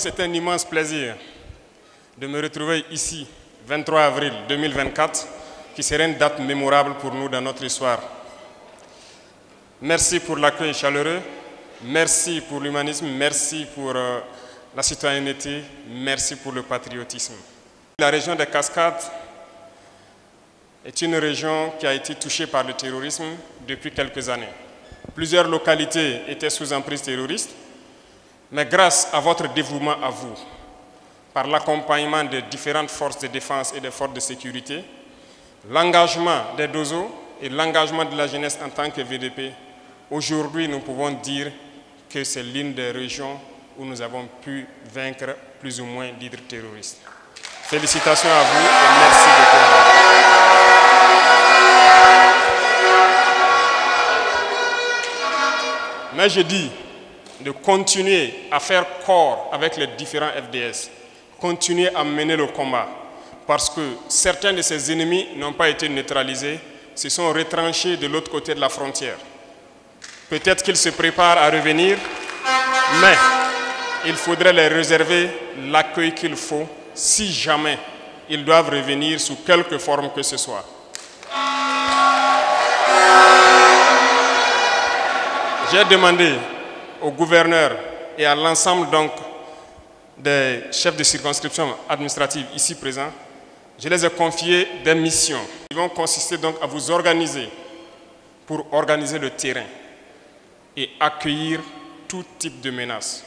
C'est un immense plaisir de me retrouver ici, 23 avril 2024, qui sera une date mémorable pour nous dans notre histoire. Merci pour l'accueil chaleureux, merci pour l'humanisme, merci pour la citoyenneté, merci pour le patriotisme. La région des Cascades est une région qui a été touchée par le terrorisme depuis quelques années. Plusieurs localités étaient sous emprise terroriste, mais grâce à votre dévouement à vous, par l'accompagnement des différentes forces de défense et des forces de sécurité, l'engagement des DOSO et l'engagement de la jeunesse en tant que VDP, aujourd'hui nous pouvons dire que c'est l'une des régions où nous avons pu vaincre plus ou moins l'hydre terroriste. Félicitations à vous et merci beaucoup. Mais je dis de continuer à faire corps avec les différents FDS, continuer à mener le combat, parce que certains de ces ennemis n'ont pas été neutralisés, se sont retranchés de l'autre côté de la frontière. Peut-être qu'ils se préparent à revenir, mais il faudrait les réserver l'accueil qu'il faut si jamais ils doivent revenir sous quelque forme que ce soit. J'ai demandé au gouverneur et à l'ensemble donc des chefs de circonscription administrative ici présents, je les ai confié des missions qui vont consister donc à vous organiser pour organiser le terrain et accueillir tout type de menaces.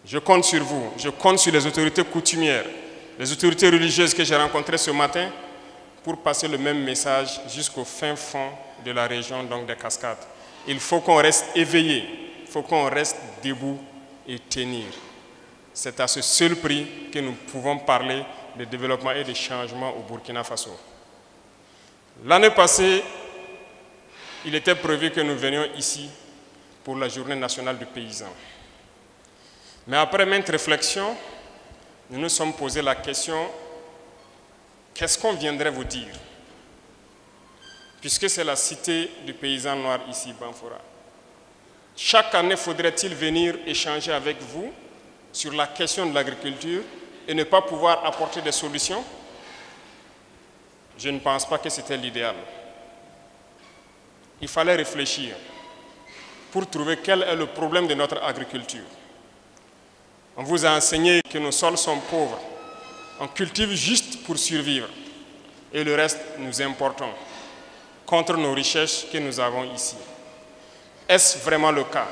Je compte sur vous, je compte sur les autorités coutumières, les autorités religieuses que j'ai rencontrées ce matin pour passer le même message jusqu'au fin fond de la région donc des Cascades. Il faut qu'on reste éveillé, il faut qu'on reste debout et tenir. C'est à ce seul prix que nous pouvons parler de développement et de changement au Burkina Faso. L'année passée, il était prévu que nous venions ici pour la journée nationale du paysan. Mais après maintes réflexions, nous nous sommes posé la question, qu'est-ce qu'on viendrait vous dire? Puisque c'est la cité du paysan noir ici, Banfora. Chaque année, faudrait-il venir échanger avec vous sur la question de l'agriculture et ne pas pouvoir apporter des solutions? Je ne pense pas que c'était l'idéal. Il fallait réfléchir pour trouver quel est le problème de notre agriculture. On vous a enseigné que nos sols sont pauvres. On cultive juste pour survivre. Et le reste, nous importons contre nos richesses que nous avons ici. Est-ce vraiment le cas?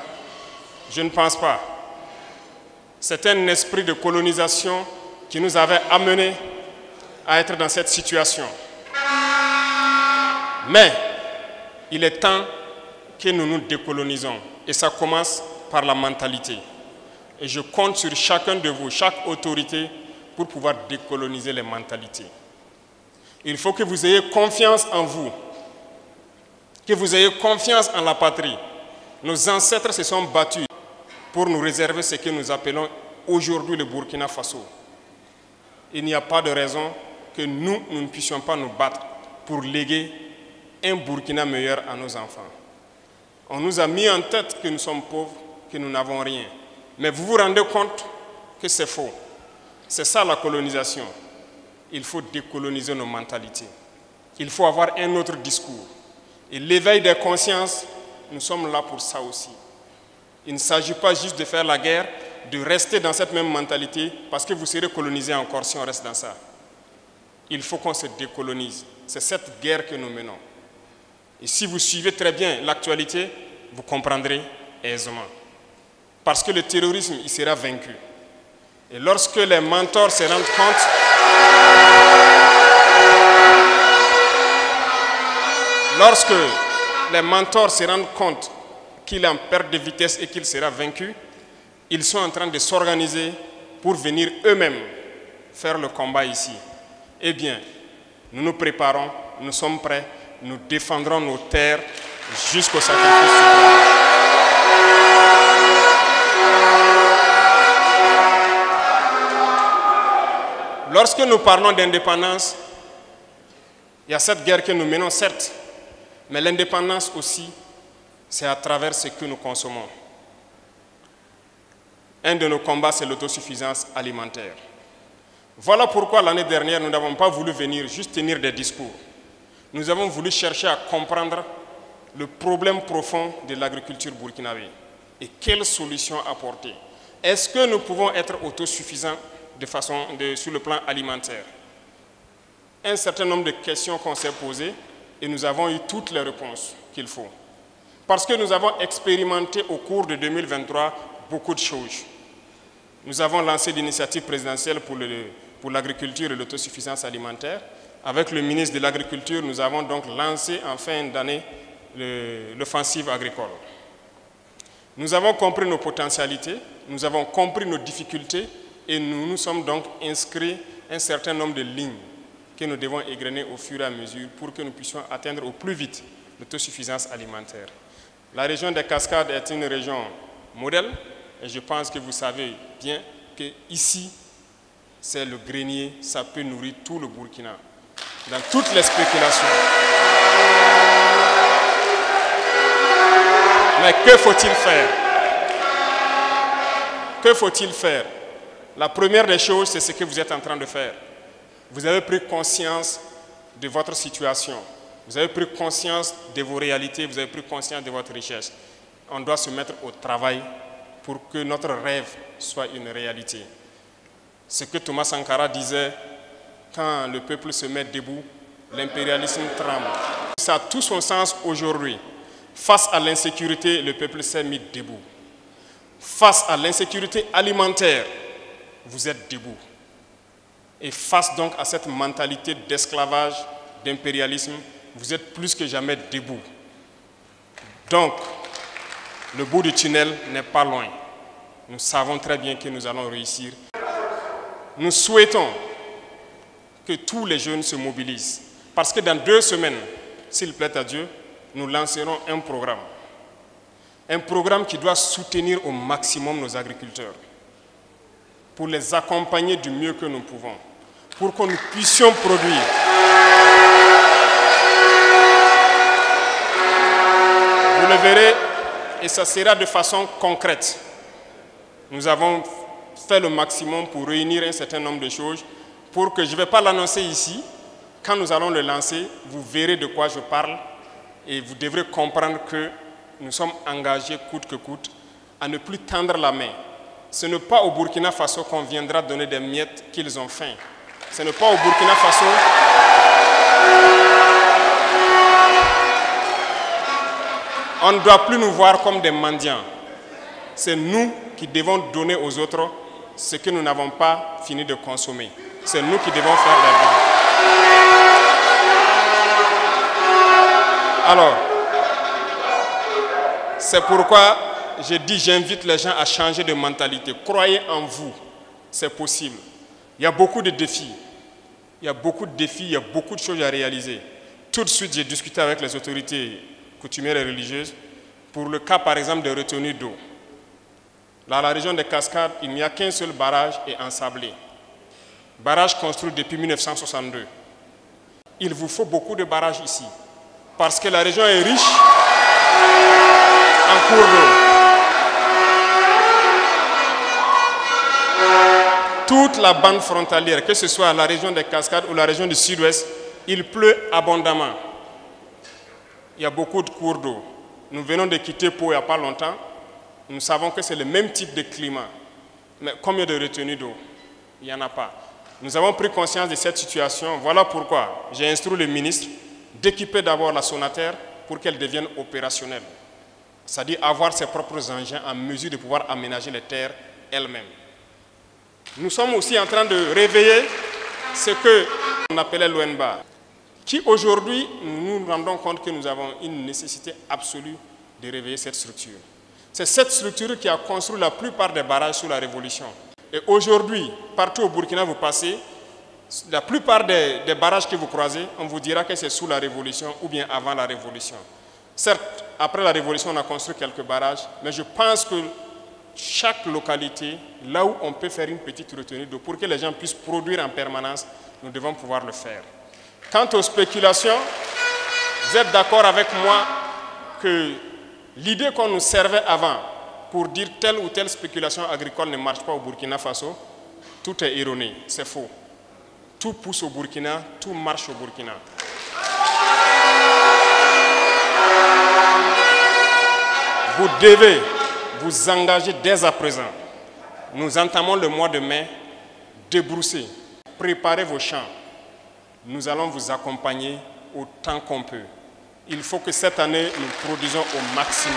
Je ne pense pas. C'est un esprit de colonisation qui nous avait amenés à être dans cette situation. Mais il est temps que nous nous décolonisons. Et ça commence par la mentalité. Et je compte sur chacun de vous, chaque autorité, pour pouvoir décoloniser les mentalités. Il faut que vous ayez confiance en vous, que vous ayez confiance en la patrie. Nos ancêtres se sont battus pour nous réserver ce que nous appelons aujourd'hui le Burkina Faso. Il n'y a pas de raison que nous ne puissions pas nous battre pour léguer un Burkina meilleur à nos enfants. On nous a mis en tête que nous sommes pauvres, que nous n'avons rien. Mais vous vous rendez compte que c'est faux. C'est ça la colonisation. Il faut décoloniser nos mentalités. Il faut avoir un autre discours. Et l'éveil des consciences, nous sommes là pour ça aussi. Il ne s'agit pas juste de faire la guerre, de rester dans cette même mentalité, parce que vous serez colonisés encore si on reste dans ça. Il faut qu'on se décolonise. C'est cette guerre que nous menons. Et si vous suivez très bien l'actualité, vous comprendrez aisément. Parce que le terrorisme, il sera vaincu. Et lorsque les mentors se rendent compte, qu'il est en perte de vitesse et qu'il sera vaincu, ils sont en train de s'organiser pour venir eux-mêmes faire le combat ici. Eh bien, nous nous préparons, nous sommes prêts, nous défendrons nos terres jusqu'au sacrifice suprême. Lorsque nous parlons d'indépendance, il y a cette guerre que nous menons, certes, mais l'indépendance aussi, c'est à travers ce que nous consommons. Un de nos combats, c'est l'autosuffisance alimentaire. Voilà pourquoi l'année dernière, nous n'avons pas voulu venir juste tenir des discours. Nous avons voulu chercher à comprendre le problème profond de l'agriculture burkinabé et quelles solutions apporter. Est-ce que nous pouvons être autosuffisants sur le plan alimentaire? Un certain nombre de questions qu'on s'est posées et nous avons eu toutes les réponses qu'il faut. Parce que nous avons expérimenté au cours de 2023 beaucoup de choses. Nous avons lancé l'initiative présidentielle pour l'agriculture et l'autosuffisance alimentaire. Avec le ministre de l'Agriculture, nous avons donc lancé en fin d'année l'offensive agricole. Nous avons compris nos potentialités, nous avons compris nos difficultés et nous nous sommes donc inscrits un certain nombre de lignes que nous devons égrener au fur et à mesure pour que nous puissions atteindre au plus vite l'autosuffisance alimentaire. La région des Cascades est une région modèle et je pense que vous savez bien qu'ici, c'est le grenier, ça peut nourrir tout le Burkina, dans toutes les spéculations. Mais que faut-il faire? Que faut-il faire? La première des choses, c'est ce que vous êtes en train de faire. Vous avez pris conscience de votre situation. Vous avez pris conscience de vos réalités, vous avez pris conscience de votre richesse. On doit se mettre au travail pour que notre rêve soit une réalité. Ce que Thomas Sankara disait, quand le peuple se met debout, l'impérialisme tremble. Ça a tout son sens aujourd'hui. Face à l'insécurité, le peuple s'est mis debout. Face à l'insécurité alimentaire, vous êtes debout. Et face donc à cette mentalité d'esclavage, d'impérialisme, vous êtes plus que jamais debout. Donc, le bout du tunnel n'est pas loin. Nous savons très bien que nous allons réussir. Nous souhaitons que tous les jeunes se mobilisent. Parce que dans 2 semaines, s'il plaît à Dieu, nous lancerons un programme. Un programme qui doit soutenir au maximum nos agriculteurs. Pour les accompagner du mieux que nous pouvons. Pour que nous puissions produire. Vous le verrez, et ça sera de façon concrète. Nous avons fait le maximum pour réunir un certain nombre de choses pour que je ne vais pas l'annoncer ici. Quand nous allons le lancer, vous verrez de quoi je parle et vous devrez comprendre que nous sommes engagés coûte que coûte à ne plus tendre la main. Ce n'est pas au Burkina Faso qu'on viendra donner des miettes qu'ils ont faim. Ce n'est pas au Burkina Faso on ne doit plus nous voir comme des mendiants. C'est nous qui devons donner aux autres ce que nous n'avons pas fini de consommer. C'est nous qui devons faire des dons. Alors, c'est pourquoi je dis, j'invite les gens à changer de mentalité. Croyez en vous, c'est possible. Il y a beaucoup de défis. Il y a beaucoup de défis, il y a beaucoup de choses à réaliser. Tout de suite, j'ai discuté avec les autorités coutumières et religieuses pour le cas, par exemple, des retenues d'eau. Dans la région des Cascades, il n'y a qu'un seul barrage et ensablé. Barrage construit depuis 1962. Il vous faut beaucoup de barrages ici, parce que la région est riche en cours d'eau. Toute la bande frontalière, que ce soit la région des Cascades ou la région du Sud-Ouest, il pleut abondamment. Il y a beaucoup de cours d'eau. Nous venons de quitter Pau il n'y a pas longtemps. Nous savons que c'est le même type de climat. Mais combien de retenues d'eau? Il n'y en a pas. Nous avons pris conscience de cette situation. Voilà pourquoi j'ai instruit le ministre d'équiper d'abord la Sonaterre pour qu'elle devienne opérationnelle. C'est-à-dire avoir ses propres engins en mesure de pouvoir aménager les terres elles-mêmes. Nous sommes aussi en train de réveiller ce qu'on appelait l'ONBA, qui aujourd'hui, nous nous rendons compte que nous avons une nécessité absolue de réveiller cette structure. C'est cette structure qui a construit la plupart des barrages sous la Révolution. Et aujourd'hui, partout au Burkina, vous passez, la plupart des barrages que vous croisez, on vous dira que c'est sous la Révolution ou bien avant la Révolution. Certes, après la Révolution, on a construit quelques barrages, mais je pense que chaque localité, là où on peut faire une petite retenue d'eau pour que les gens puissent produire en permanence, nous devons pouvoir le faire. Quant aux spéculations, vous êtes d'accord avec moi que l'idée qu'on nous servait avant, pour dire telle ou telle spéculation agricole ne marche pas au Burkina Faso, tout est erroné, c'est faux. Tout pousse au Burkina, tout marche au Burkina. Vous devez vous engager dès à présent. Nous entamons le mois de mai, débrousser, préparez vos champs. Nous allons vous accompagner autant qu'on peut. Il faut que cette année, nous produisons au maximum.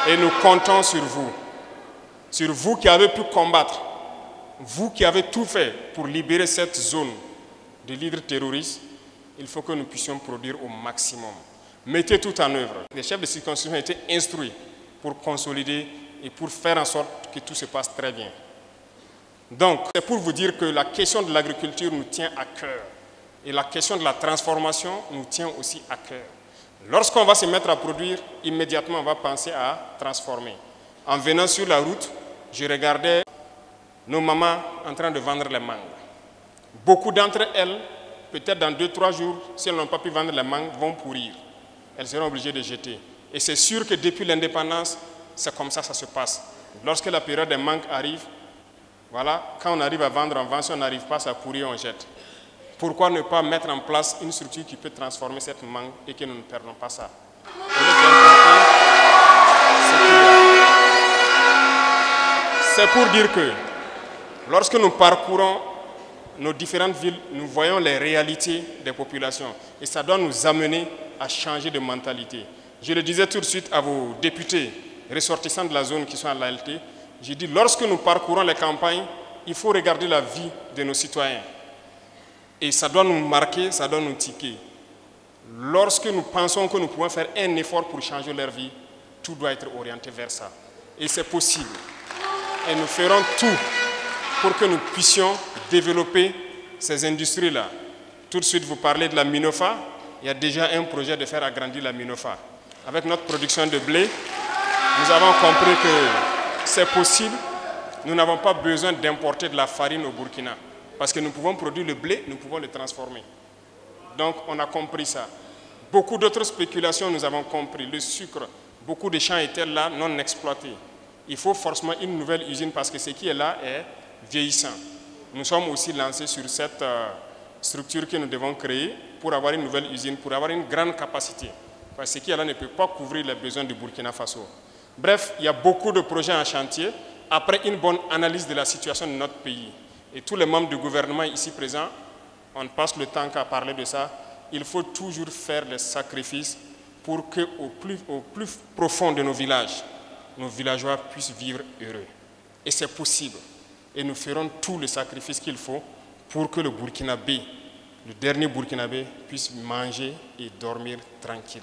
Et nous comptons sur vous qui avez pu combattre, vous qui avez tout fait pour libérer cette zone de leaders terroristes. Il faut que nous puissions produire au maximum. Mettez tout en œuvre. Les chefs de circonscription ont été instruits pour consolider et pour faire en sorte que tout se passe très bien. Donc, c'est pour vous dire que la question de l'agriculture nous tient à cœur. Et la question de la transformation nous tient aussi à cœur. Lorsqu'on va se mettre à produire, immédiatement on va penser à transformer. En venant sur la route, je regardais nos mamans en train de vendre les mangues. Beaucoup d'entre elles, peut-être dans 2-3 jours, si elles n'ont pas pu vendre les mangues, vont pourrir. Elles seront obligées de jeter. Et c'est sûr que depuis l'indépendance, c'est comme ça que ça se passe. Lorsque la période des mangues arrive, voilà, quand on arrive à vendre, on vend. Si on n'arrive pas, ça pourrit, on jette. Pourquoi ne pas mettre en place une structure qui peut transformer cette mangue et que nous ne perdons pas ça? C'est pour dire que lorsque nous parcourons nos différentes villes, nous voyons les réalités des populations et ça doit nous amener à changer de mentalité. Je le disais tout de suite à vos députés ressortissants de la zone qui sont à l'ALT, j'ai dit lorsque nous parcourons les campagnes, il faut regarder la vie de nos citoyens. Et ça doit nous marquer, ça doit nous tiquer. Lorsque nous pensons que nous pouvons faire un effort pour changer leur vie, tout doit être orienté vers ça. Et c'est possible. Et nous ferons tout pour que nous puissions développer ces industries-là. Tout de suite, vous parlez de la Minofa. Il y a déjà un projet de faire agrandir la Minofa. Avec notre production de blé, nous avons compris que c'est possible. Nous n'avons pas besoin d'importer de la farine au Burkina. Parce que nous pouvons produire le blé, nous pouvons le transformer. Donc, on a compris ça. Beaucoup d'autres spéculations, nous avons compris. Le sucre, beaucoup de champs étaient là, non exploités. Il faut forcément une nouvelle usine parce que ce qui est là est vieillissant. Nous sommes aussi lancés sur cette structure que nous devons créer pour avoir une nouvelle usine, pour avoir une grande capacité. Parce que ce qui est là ne peut pas couvrir les besoins du Burkina Faso. Bref, il y a beaucoup de projets en chantier après une bonne analyse de la situation de notre pays. Et tous les membres du gouvernement ici présents, on passe le temps qu'à parler de ça, il faut toujours faire les sacrifices pour qu'au plus profond de nos villageois puissent vivre heureux. Et c'est possible. Et nous ferons tout le sacrifice qu'il faut pour que le Burkinabé, le dernier Burkinabé, puisse manger et dormir tranquille.